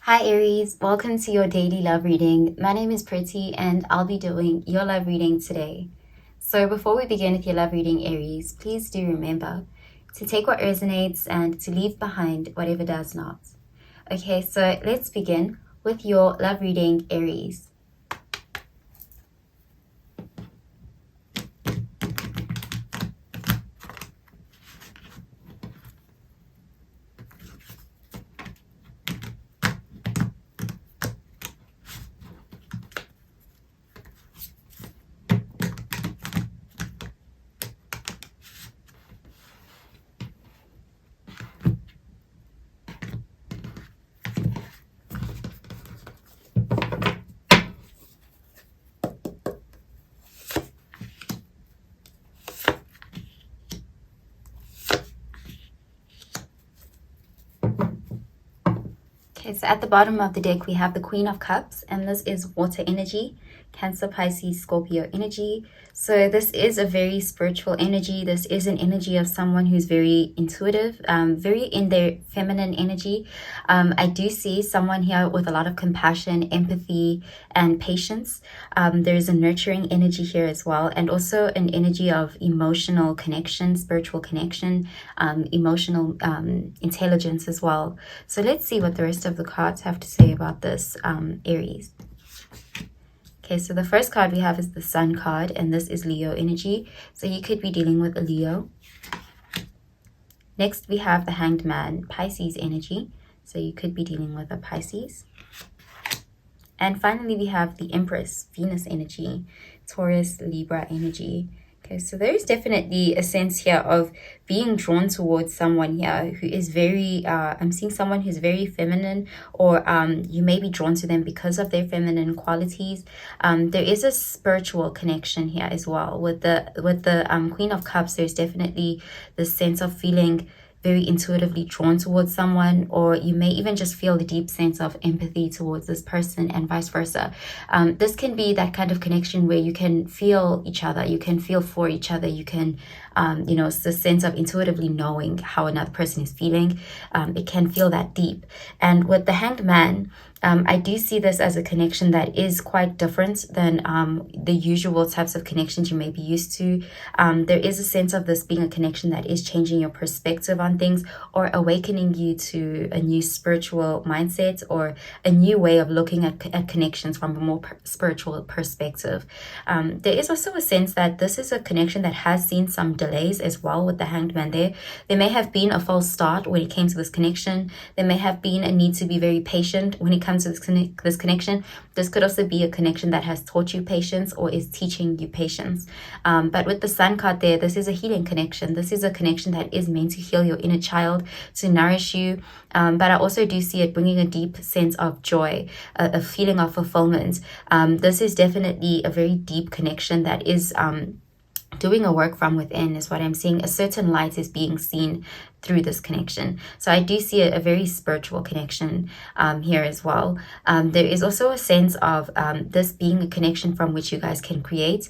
Hi Aries, welcome to your daily love reading. My name is Pretty and I'll be doing your love reading today. So before we begin with your love reading, Aries, please do remember to take what resonates and to leave behind whatever does not. Okay, so let's begin with your love reading, Aries. Okay, so at the bottom of the deck, we have the Queen of Cups, and this is water energy, Cancer, Pisces, Scorpio energy. So this is a very spiritual energy. This is an energy of someone who's very intuitive, very in their feminine energy. I do see someone here with a lot of compassion, empathy, and patience. There's a nurturing energy here as well, and also an energy of emotional connection, spiritual connection, emotional intelligence as well. So let's see what the rest of the cards have to say about this, Aries. Okay, so the first card we have is the Sun card, and this is Leo energy. So you could be dealing with a Leo. Next, we have the Hanged Man, Pisces energy. So you could be dealing with a Pisces. And finally, we have the Empress, Venus energy, Taurus, Libra energy. Okay, so there's definitely a sense here of being drawn towards someone here who is very, I'm seeing someone who's very feminine, or you may be drawn to them because of their feminine qualities. There is a spiritual connection here as well. With the Queen of Cups, there's definitely this sense of feeling very intuitively drawn towards someone, or you may even just feel the deep sense of empathy towards this person, and vice versa. This can be that kind of connection where you can feel each other, you can feel for each other, you can it's the sense of intuitively knowing how another person is feeling. It can feel that deep. And with the Hanged Man, I do see this as a connection that is quite different than the usual types of connections you may be used to. There is a sense of this being a connection that is changing your perspective on things, or awakening you to a new spiritual mindset, or a new way of looking at connections from a more spiritual perspective. There is also a sense that this is a connection that has seen some delays as well. With the Hanged Man there may have been a false start when it came to this connection. There may have been a need to be very patient when it comes to this connection. This could also be a connection that has taught you patience, or is teaching you patience. But with the Sun card there, this is a healing connection. This is a connection that is meant to heal your inner child, to nourish you. But I also do see it bringing a deep sense of joy, a feeling of fulfillment. This is definitely a very deep connection that is doing a work from within, is what I'm seeing. A certain light is being seen through this connection. So I do see a very spiritual connection here as well. There is also a sense of this being a connection from which you guys can create.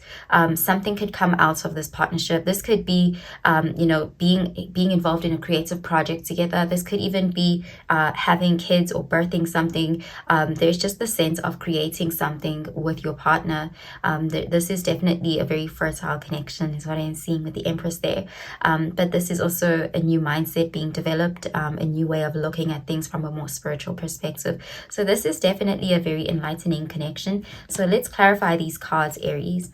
Something could come out of this partnership. This could be, being involved in a creative project together. This could even be having kids or birthing something. There's just the sense of creating something with your partner. This is definitely a very fertile connection, is what I'm seeing with the Empress there. But this is also a new mindset being developed, a new way of looking at things from a more spiritual perspective. So this is definitely a very enlightening connection. So let's clarify these cards, Aries.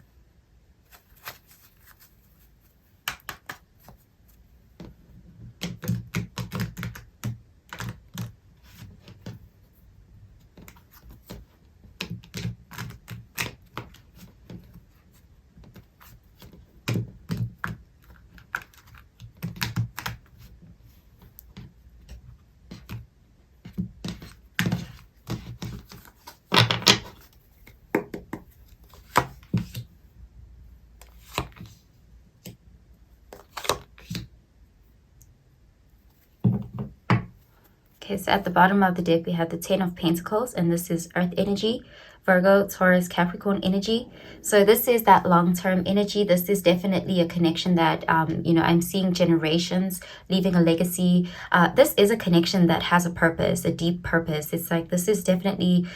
Okay, so at the bottom of the deck, we have the Ten of Pentacles, and this is Earth energy, Virgo, Taurus, Capricorn energy. So this is that long-term energy. This is definitely a connection that, you know, I'm seeing generations leaving a legacy. This is a connection that has a purpose, a deep purpose. It's like this is definitely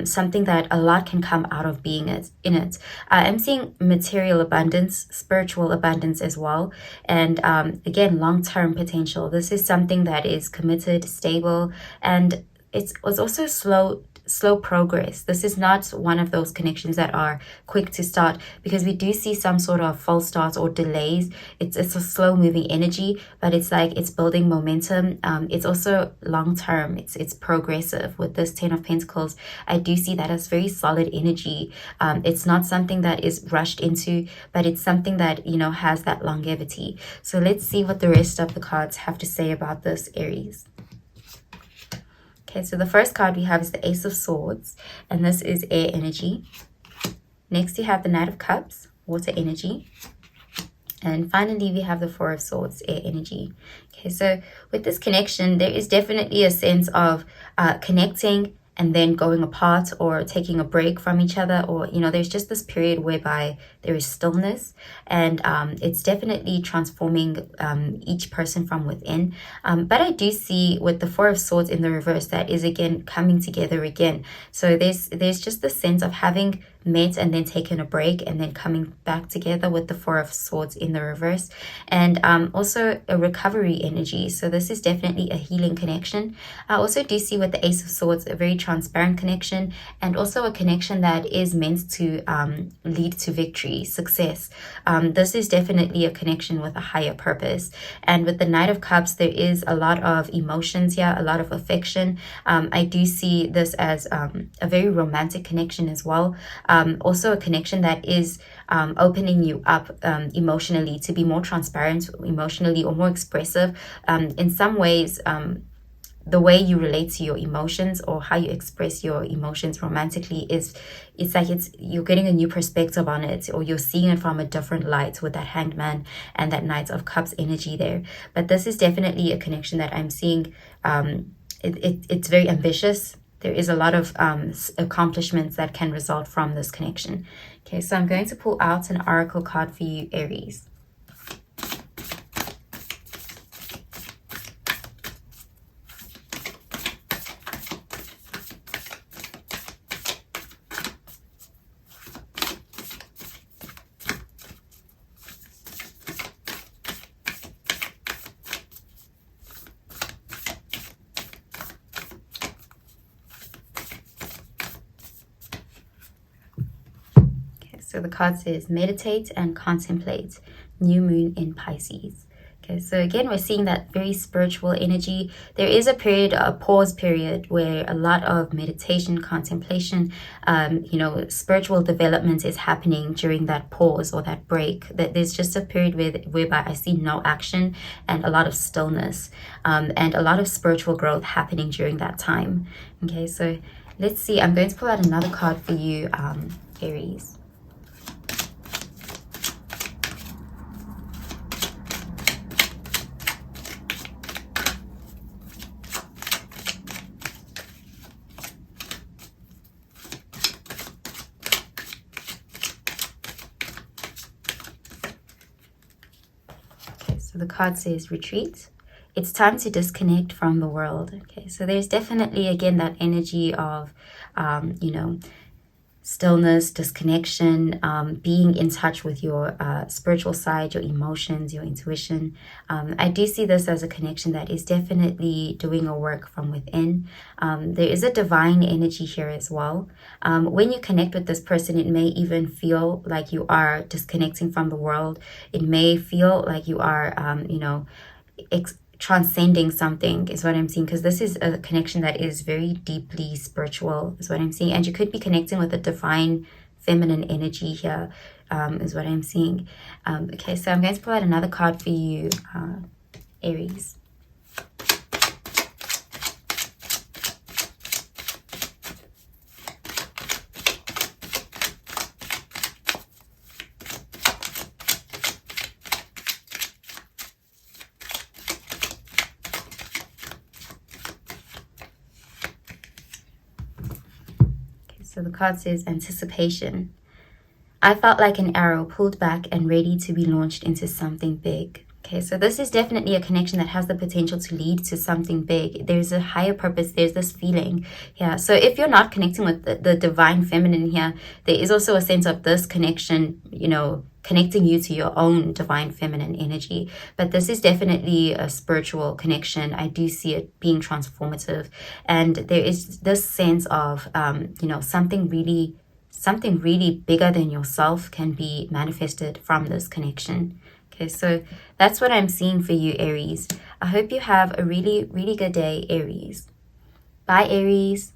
something that a lot can come out of being in it. I'm seeing material abundance, spiritual abundance as well. And again, long-term potential. This is something that is committed, stable, and it's also slow progress. This is not one of those connections that are quick to start, because we do see some sort of false starts or delays. It's a slow moving energy, but it's like it's building momentum. It's also long term. It's progressive. With this 10 of Pentacles, I do see that as very solid energy. It's not something that is rushed into, but it's something that, you know, has that longevity. So let's see what the rest of the cards have to say about this, Aries. Okay, so the first card we have is the Ace of Swords, and this is air energy. Next, you have the Knight of Cups, water energy. And finally, we have the Four of Swords, air energy. Okay, so with this connection, there is definitely a sense of connecting and then going apart or taking a break from each other, or, you know, there's just this period whereby there is stillness, and it's definitely transforming each person from within. But I do see with the Four of Swords in the reverse, that is again coming together again. So there's just the sense of having met and then taken a break and then coming back together with the Four of Swords in the reverse, and also a recovery energy. So this is definitely a healing connection. I also do see with the Ace of Swords a very transparent connection, and also a connection that is meant to lead to victory, success. This is definitely a connection with a higher purpose. And with the Knight of Cups, there is a lot of emotions here, a lot of affection. I do see this as a very romantic connection as well. Also a connection that is opening you up emotionally to be more transparent emotionally, or more expressive. In some ways, the way you relate to your emotions, or how you express your emotions romantically, it's like you're getting a new perspective on it, or you're seeing it from a different light with that Hanged Man and that Knight of Cups energy there. But this is definitely a connection that I'm seeing. It's very ambitious. There is a lot of accomplishments that can result from this connection. Okay, so I'm going to pull out an oracle card for you, Aries. So the card says meditate and contemplate, new moon in Pisces. Okay, so again, we're seeing that very spiritual energy. There is a period, a pause period, where a lot of meditation, contemplation, you know, spiritual development is happening during that pause or that break. That there's just a period whereby I see no action and a lot of stillness, and a lot of spiritual growth happening during that time. Okay, so let's see. I'm going to pull out another card for you, Aries. So the card says retreat. It's time to disconnect from the world. Okay, so there's definitely, again, that energy of, you know, stillness, disconnection, being in touch with your spiritual side, your emotions, your intuition. I do see this as a connection that is definitely doing a work from within. There is a divine energy here as well. When you connect with this person, it may even feel like you are disconnecting from the world. It may feel like you are, you know, transcending something is what I'm seeing, because this is a connection that is very deeply spiritual is what I'm seeing, and you could be connecting with a divine feminine energy here, is what I'm seeing. Okay, so I'm going to pull out another card for you, Aries. So the card says anticipation. I felt like an arrow pulled back and ready to be launched into something big. Okay, so this is definitely a connection that has the potential to lead to something big. There's a higher purpose. There's this feeling. Yeah, so if you're not connecting with the divine feminine here, there is also a sense of this connection, you know, connecting you to your own divine feminine energy. But this is definitely a spiritual connection. I do see it being transformative. And there is this sense of, you know, something really bigger than yourself can be manifested from this connection. Okay, so that's what I'm seeing for you, Aries. I hope you have a really, really good day, Aries. Bye, Aries.